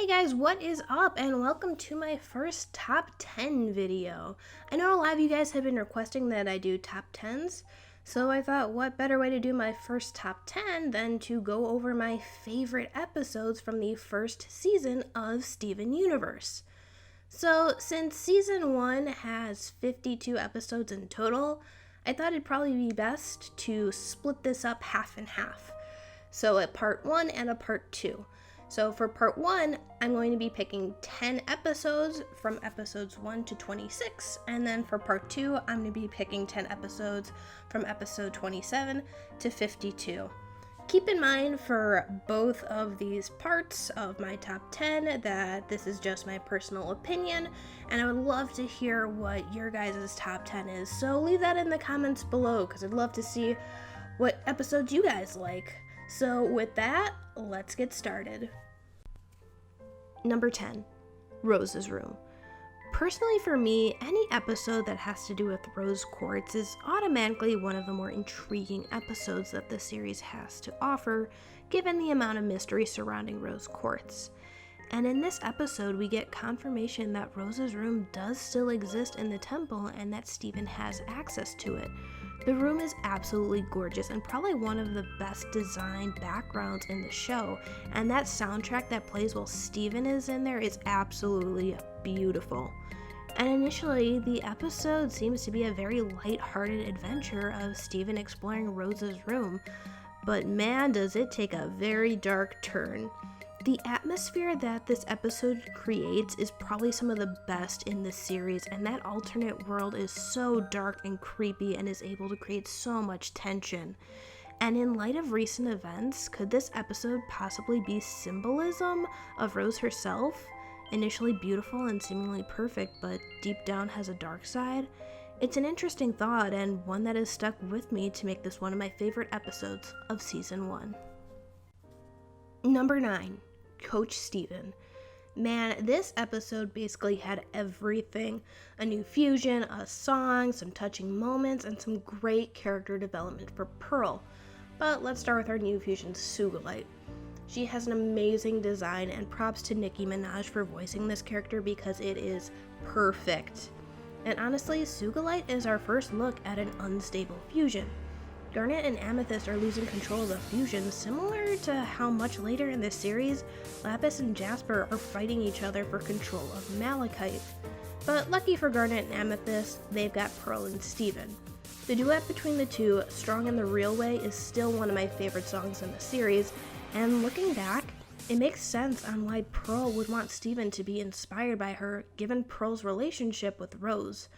Hey guys, what is up, and welcome to my first top 10 video. I know a lot of you guys have been requesting that I do top 10s, so I thought what better way to do my first top 10 than to go over my favorite episodes from the first season of Steven Universe. So since season 1 has 52 episodes in total, I thought it'd probably be best to split this up half and half. So a part 1 and a part 2. So for part 1, I'm going to be picking 10 episodes from episodes 1 to 26, and then for part 2, I'm going to be picking 10 episodes from episode 27 to 52. Keep in mind for both of these parts of my top 10 that this is just my personal opinion, and I would love to hear what your guys' top 10 is, so leave that in the comments below, because I'd love to see what episodes you guys like. So with that, let's get started. Number 10, Rose's Room. Personally for me, any episode that has to do with rose quartz is automatically one of the more intriguing episodes that the series has to offer, given the amount of mystery surrounding rose quartz. And in this episode, we get confirmation that Rose's room does still exist in the temple and that Steven has access to it. The room is absolutely gorgeous and probably one of the best designed backgrounds in the show, and that soundtrack that plays while Steven is in there is absolutely beautiful. And initially, the episode seems to be a very light-hearted adventure of Steven exploring Rose's room, but man does it take a very dark turn. The atmosphere that this episode creates is probably some of the best in this series, and that alternate world is so dark and creepy and is able to create so much tension. And in light of recent events, could this episode possibly be symbolism of Rose herself? Initially beautiful and seemingly perfect, but deep down has a dark side? It's an interesting thought, and one that has stuck with me to make this one of my favorite episodes of Season 1. Number 9. Coach Steven. Man, this episode basically had everything. A new fusion, a song, some touching moments, and some great character development for Pearl. But let's start with our new fusion, Sugilite. She has an amazing design, and props to Nicki Minaj for voicing this character because it is perfect. And honestly, Sugilite is our first look at an unstable fusion. Garnet and Amethyst are losing control of the fusion, similar to how much later in this series, Lapis and Jasper are fighting each other for control of Malachite. But lucky for Garnet and Amethyst, they've got Pearl and Steven. The duet between the two, Strong in the Real Way, is still one of my favorite songs in the series, and looking back, it makes sense on why Pearl would want Steven to be inspired by her, given Pearl's relationship with Rose.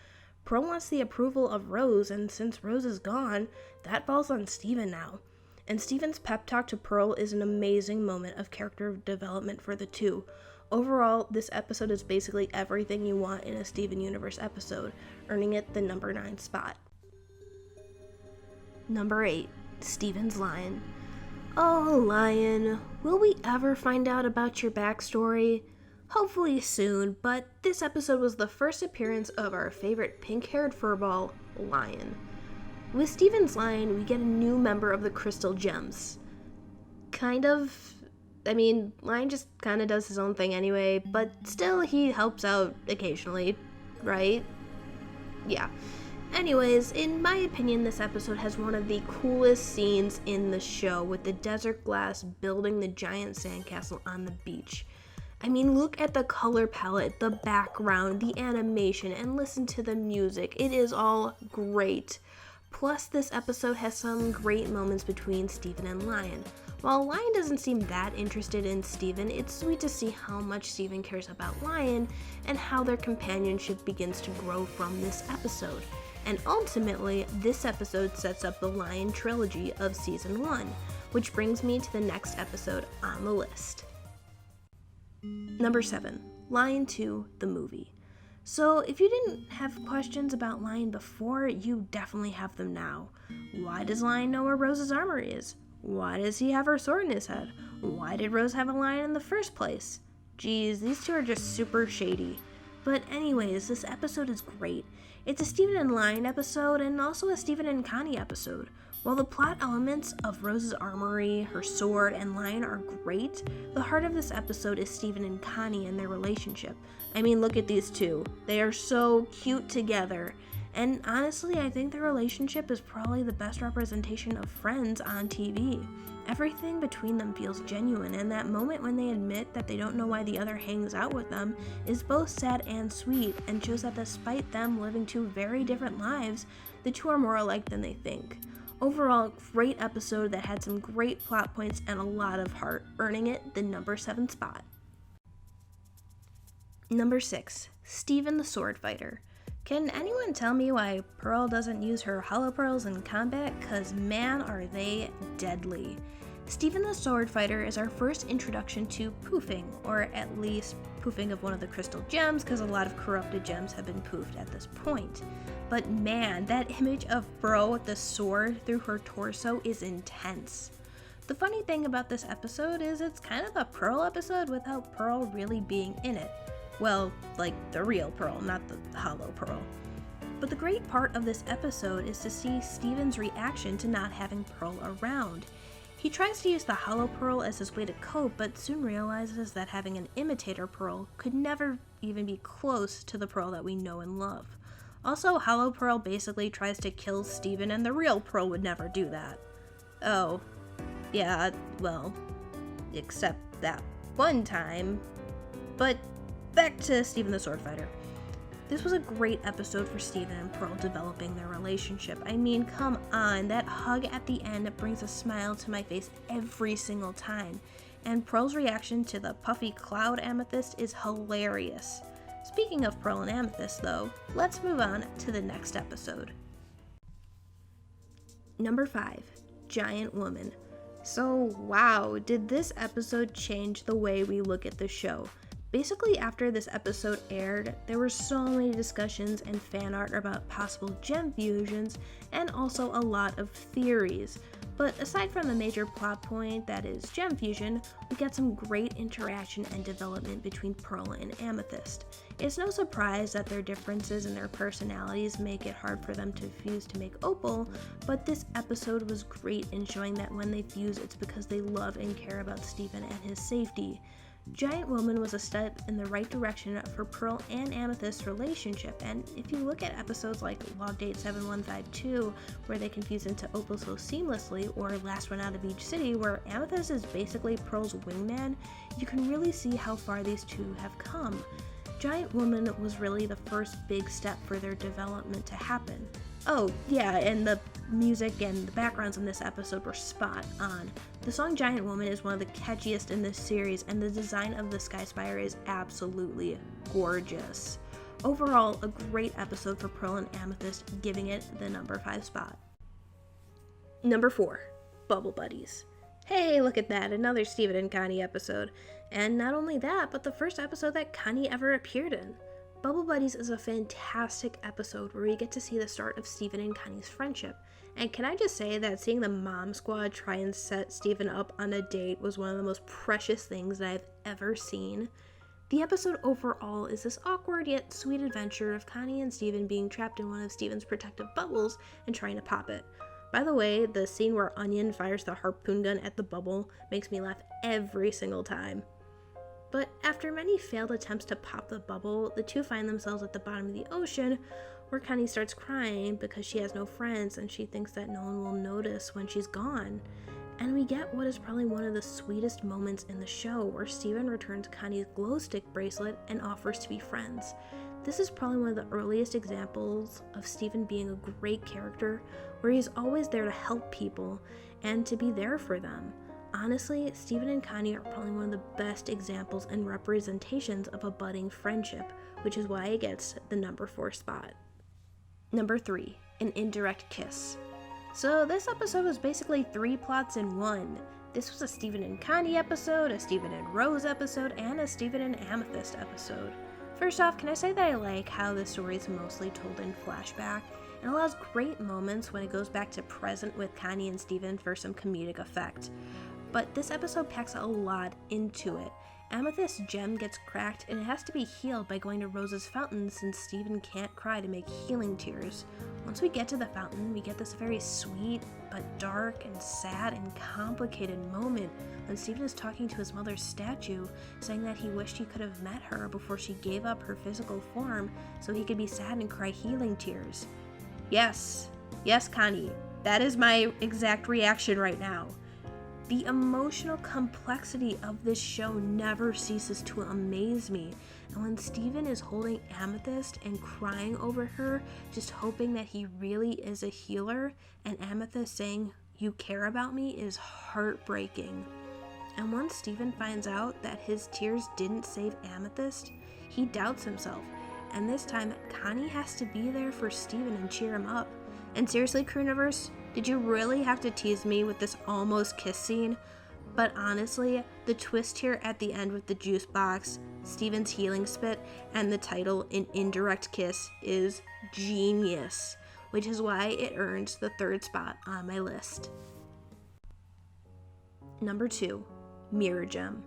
Pearl wants the approval of Rose, and since Rose is gone, that falls on Steven now. And Steven's pep talk to Pearl is an amazing moment of character development for the two. Overall, this episode is basically everything you want in a Steven Universe episode, earning it the number 9 spot. Number 8. Steven's Lion. Oh, Lion, will we ever find out about your backstory? Hopefully soon, but this episode was the first appearance of our favorite pink-haired furball, Lion. With Steven's Lion, we get a new member of the Crystal Gems. Lion just kind of does his own thing anyway, but still he helps out occasionally, right? Yeah. Anyways, in my opinion, this episode has one of the coolest scenes in the show, with the desert glass building the giant sandcastle on the beach. Look at the color palette, the background, the animation, and listen to the music. It is all great. Plus, this episode has some great moments between Steven and Lion. While Lion doesn't seem that interested in Steven, it's sweet to see how much Steven cares about Lion and how their companionship begins to grow from this episode. And ultimately, this episode sets up the Lion trilogy of Season 1, which brings me to the next episode on the list. Number 7, Lion 2, the movie. So if you didn't have questions about Lion before, you definitely have them now. Why does Lion know where Rose's armor is? Why does he have her sword in his head? Why did Rose have a lion in the first place? Geez, these two are just super shady. But anyways, this episode is great. It's a Steven and Lion episode and also a Steven and Connie episode. While the plot elements of Rose's armory, her sword, and line are great, the heart of this episode is Steven and Connie and their relationship. I mean, look at these two. They are so cute together. And honestly, I think their relationship is probably the best representation of friends on TV. Everything between them feels genuine, and that moment when they admit that they don't know why the other hangs out with them is both sad and sweet, and shows that despite them living two very different lives, the two are more alike than they think. Overall, great episode that had some great plot points and a lot of heart, earning it the number 7 spot. Number 6, Steven the Sword Fighter. Can anyone tell me why Pearl doesn't use her hollow pearls in combat? Cause man are they deadly. Steven the Sword Fighter is our first introduction to poofing, or at least poofing of one of the crystal gems, because a lot of corrupted gems have been poofed at this point. But man, that image of Pearl with the sword through her torso is intense. The funny thing about this episode is it's kind of a Pearl episode without Pearl really being in it. Well, like the real Pearl, not the hollow Pearl. But the great part of this episode is to see Steven's reaction to not having Pearl around. He tries to use the hollow Pearl as his way to cope, but soon realizes that having an imitator Pearl could never even be close to the Pearl that we know and love. Also, hollow Pearl basically tries to kill Steven, and the real Pearl would never do that. Oh, yeah, well, except that one time. But back to Steven the Sword Fighter. This was a great episode for Steven and Pearl developing their relationship. I mean, come on, that hug at the end brings a smile to my face every single time. And Pearl's reaction to the puffy cloud amethyst is hilarious. Speaking of Pearl and Amethyst though, let's move on to the next episode. Number 5, Giant Woman. So wow, did this episode change the way we look at the show? Basically, after this episode aired, there were so many discussions and fan art about possible gem fusions, and also a lot of theories. But aside from the major plot point that is gem fusion, we get some great interaction and development between Pearl and Amethyst. It's no surprise that their differences in their personalities make it hard for them to fuse to make Opal, but this episode was great in showing that when they fuse, it's because they love and care about Steven and his safety. Giant Woman was a step in the right direction for Pearl and Amethyst's relationship, and if you look at episodes like Log Date 7152, where they can fuse into Opal so seamlessly, or Last One Out of Each City, where Amethyst is basically Pearl's wingman, you can really see how far these two have come. Giant Woman was really the first big step for their development to happen. Oh, yeah, and the music and the backgrounds in this episode were spot on. The song Giant Woman is one of the catchiest in this series, and the design of the Sky Spire is absolutely gorgeous. Overall, a great episode for Pearl and Amethyst, giving it the number 5 spot. Number 4, Bubble Buddies. Hey, look at that, another Steven and Connie episode. And not only that, but the first episode that Connie ever appeared in. Bubble Buddies is a fantastic episode where we get to see the start of Steven and Connie's friendship. And can I just say that seeing the Mom Squad try and set Steven up on a date was one of the most precious things that I've ever seen. The episode overall is this awkward yet sweet adventure of Connie and Steven being trapped in one of Steven's protective bubbles and trying to pop it. By the way, the scene where Onion fires the harpoon gun at the bubble makes me laugh every single time. But after many failed attempts to pop the bubble, the two find themselves at the bottom of the ocean, where Connie starts crying because she has no friends and she thinks that no one will notice when she's gone. And we get what is probably one of the sweetest moments in the show, where Steven returns Connie's glow stick bracelet and offers to be friends. This is probably one of the earliest examples of Steven being a great character, where he's always there to help people and to be there for them. Honestly, Steven and Connie are probably one of the best examples and representations of a budding friendship, which is why it gets the number 4 spot. Number 3, An Indirect Kiss. So this episode was basically 3 plots in one. This was a Steven and Connie episode, a Steven and Rose episode, and a Steven and Amethyst episode. First off, can I say that I like how the story is mostly told in flashback, and allows great moments when it goes back to present with Connie and Steven for some comedic effect. But this episode packs a lot into it, Amethyst's gem gets cracked and it has to be healed by going to Rose's fountain since Steven can't cry to make healing tears. Once we get to the fountain, we get this very sweet but dark and sad and complicated moment when Steven is talking to his mother's statue, saying that he wished he could have met her before she gave up her physical form so he could be sad and cry healing tears. Yes, Connie, that is my exact reaction right now. The emotional complexity of this show never ceases to amaze me, and when Steven is holding Amethyst and crying over her, just hoping that he really is a healer, and Amethyst saying, "You care about me," is heartbreaking. And once Steven finds out that his tears didn't save Amethyst, he doubts himself, and this time Connie has to be there for Steven and cheer him up. And seriously, Crewniverse, did you really have to tease me with this almost kiss scene? But honestly, the twist here at the end with the juice box, Steven's healing spit, and the title An Indirect Kiss is genius, which is why it earns the 3rd spot on my list. Number 2, Miriam Gem.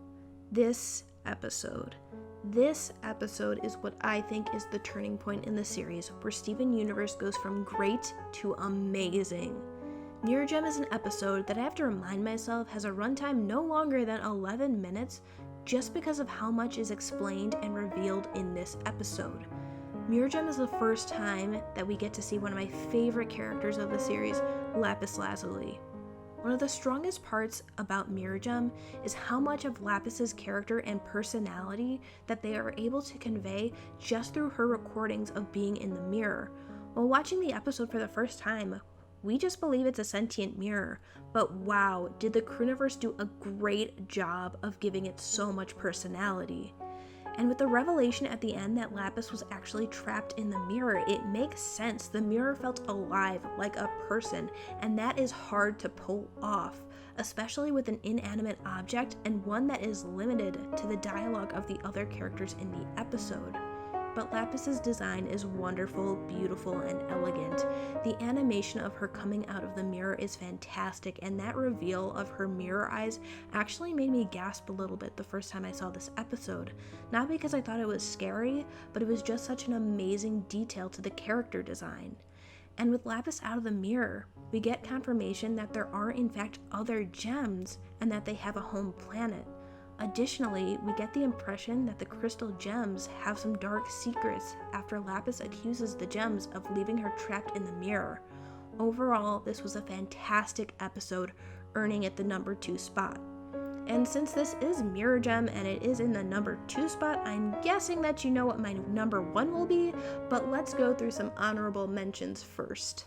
This episode is what I think is the turning point in the series, where Steven Universe goes from great to amazing. Miriam Gem is an episode that I have to remind myself has a runtime no longer than 11 minutes just because of how much is explained and revealed in this episode. Miriam Gem is the first time that we get to see one of my favorite characters of the series, Lapis Lazuli. One of the strongest parts about Miriam Gem is how much of Lapis's character and personality that they are able to convey just through her recordings of being in the mirror. While watching the episode for the first time, we just believe it's a sentient mirror, but wow, did the Crewniverse do a great job of giving it so much personality. And with the revelation at the end that Lapis was actually trapped in the mirror, it makes sense. The mirror felt alive, like a person, and that is hard to pull off, especially with an inanimate object and one that is limited to the dialogue of the other characters in the episode. But Lapis's design is wonderful, beautiful, and elegant. The animation of her coming out of the mirror is fantastic, and that reveal of her mirror eyes actually made me gasp a little bit the first time I saw this episode. Not because I thought it was scary, but it was just such an amazing detail to the character design. And with Lapis out of the mirror, we get confirmation that there are in fact other gems and that they have a home planet. Additionally, we get the impression that the crystal gems have some dark secrets after Lapis accuses the gems of leaving her trapped in the mirror. Overall, this was a fantastic episode, earning it the number 2 spot. And since this is Miriam Gem and it is in the number 2 spot, I'm guessing that you know what my number 1 will be, but let's go through some honorable mentions first.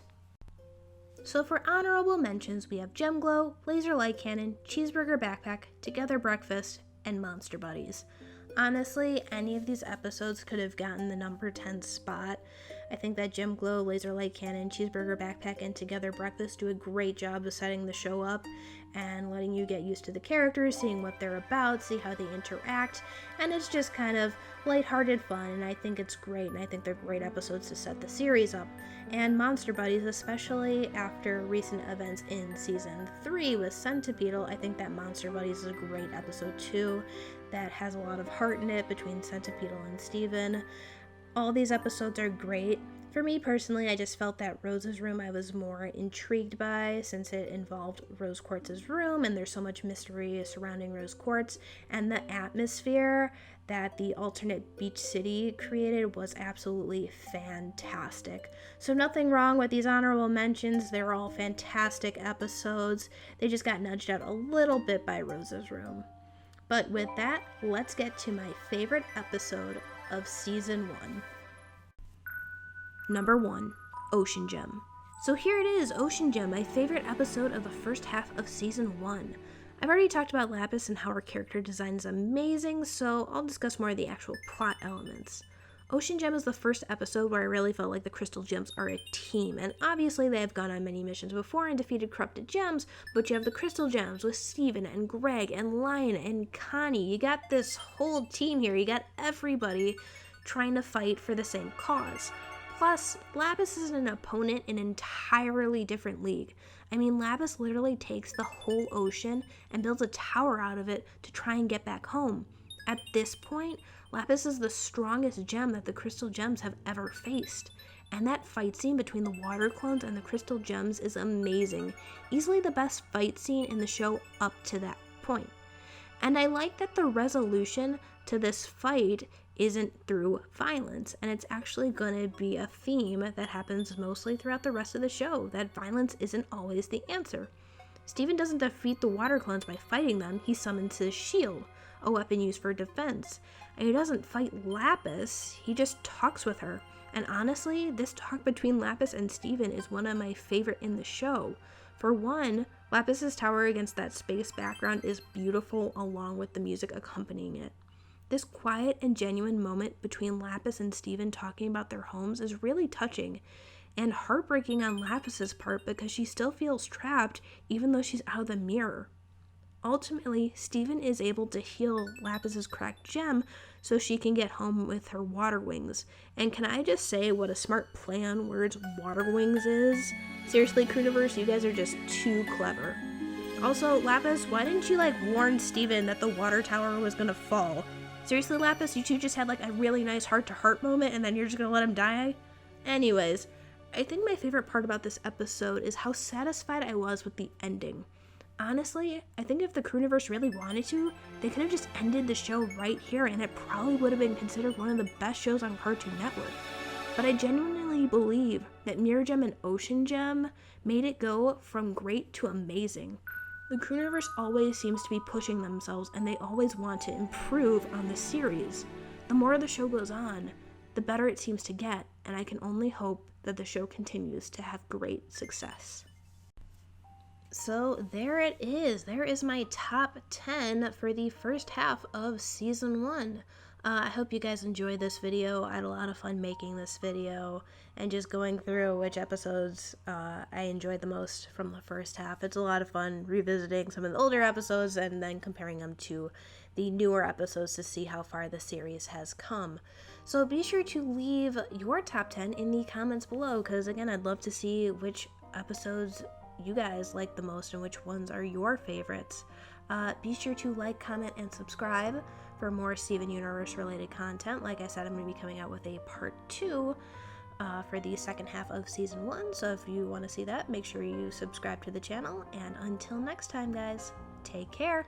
So for honorable mentions, we have Gem Glow, Laser Light Cannon, Cheeseburger Backpack, Together Breakfast, and Monster Buddies. Honestly, any of these episodes could have gotten the number 10 spot. I think that Gem Glow, Laser Light Cannon, Cheeseburger Backpack, and Together Breakfast do a great job of setting the show up and letting you get used to the characters, seeing what they're about, see how they interact, and it's just kind of lighthearted fun, and I think it's great, and I think they're great episodes to set the series up. And Monster Buddies, especially after recent events in Season 3 with Centipedal, I think that Monster Buddies is a great episode too, that has a lot of heart in it between Centipedal and Steven. All these episodes are great. For me personally, I just felt that Rose's room I was more intrigued by since it involved Rose Quartz's room and there's so much mystery surrounding Rose Quartz, and the atmosphere that the alternate beach city created was absolutely fantastic. So nothing wrong with these honorable mentions. They're all fantastic episodes. They just got nudged out a little bit by Rose's room. But with that, let's get to my favorite episode of Season 1. Number 1, Ocean Gem. So here it is, Ocean Gem, my favorite episode of the first half of Season 1. I've already talked about Lapis and how her character design is amazing, so I'll discuss more of the actual plot elements. Ocean Gem is the first episode where I really felt like the Crystal Gems are a team, and obviously they have gone on many missions before and defeated corrupted gems, but you have the Crystal Gems with Steven and Greg and Lion and Connie. You got this whole team here, you got everybody trying to fight for the same cause. Plus, Lapis is an opponent in an entirely different league. I mean, Lapis literally takes the whole ocean and builds a tower out of it to try and get back home. At this point, Lapis is the strongest gem that the crystal gems have ever faced. And that fight scene between the water clones and the crystal gems is amazing. Easily the best fight scene in the show up to that point. And I like that the resolution to this fight isn't through violence, and it's actually going to be a theme that happens mostly throughout the rest of the show, that violence isn't always the answer. Steven doesn't defeat the water clones by fighting them, he summons his shield, a weapon used for defense, and he doesn't fight Lapis, he just talks with her. And honestly, this talk between Lapis and Steven is one of my favorite in the show. For one, Lapis's tower against that space background is beautiful along with the music accompanying it. This quiet and genuine moment between Lapis and Steven talking about their homes is really touching and heartbreaking on Lapis's part because she still feels trapped even though she's out of the mirror. Ultimately, Steven is able to heal Lapis's cracked gem so she can get home with her water wings. And can I just say what a smart play on words water wings is? Seriously, Crewniverse, you guys are just too clever. Also, Lapis, why didn't you warn Steven that the water tower was gonna fall? Seriously, Lapis, you two just had a really nice heart-to-heart moment and then you're just gonna let him die? Anyways, I think my favorite part about this episode is how satisfied I was with the ending. Honestly, I think if the Crewniverse really wanted to, they could have just ended the show right here and it probably would have been considered one of the best shows on Cartoon Network. But I genuinely believe that Miriam Gem and Ocean Gem made it go from great to amazing. The Crewniverse always seems to be pushing themselves and they always want to improve on the series. The more the show goes on, the better it seems to get, and I can only hope that the show continues to have great success. So there it is. There is my top 10 for the first half of season 1. I hope you guys enjoyed this video. I had a lot of fun making this video and just going through which episodes I enjoyed the most from the first half. It's a lot of fun revisiting some of the older episodes and then comparing them to the newer episodes to see how far the series has come. So be sure to leave your top 10 in the comments below because again, I'd love to see which episodes you guys like the most and which ones are your favorites. Be sure to like, comment, and subscribe for more Steven Universe related content. Like I said, I'm going to be coming out with a part 2 for the second half of season 1, so if you want to see that, make sure you subscribe to the channel, and until next time guys, take care!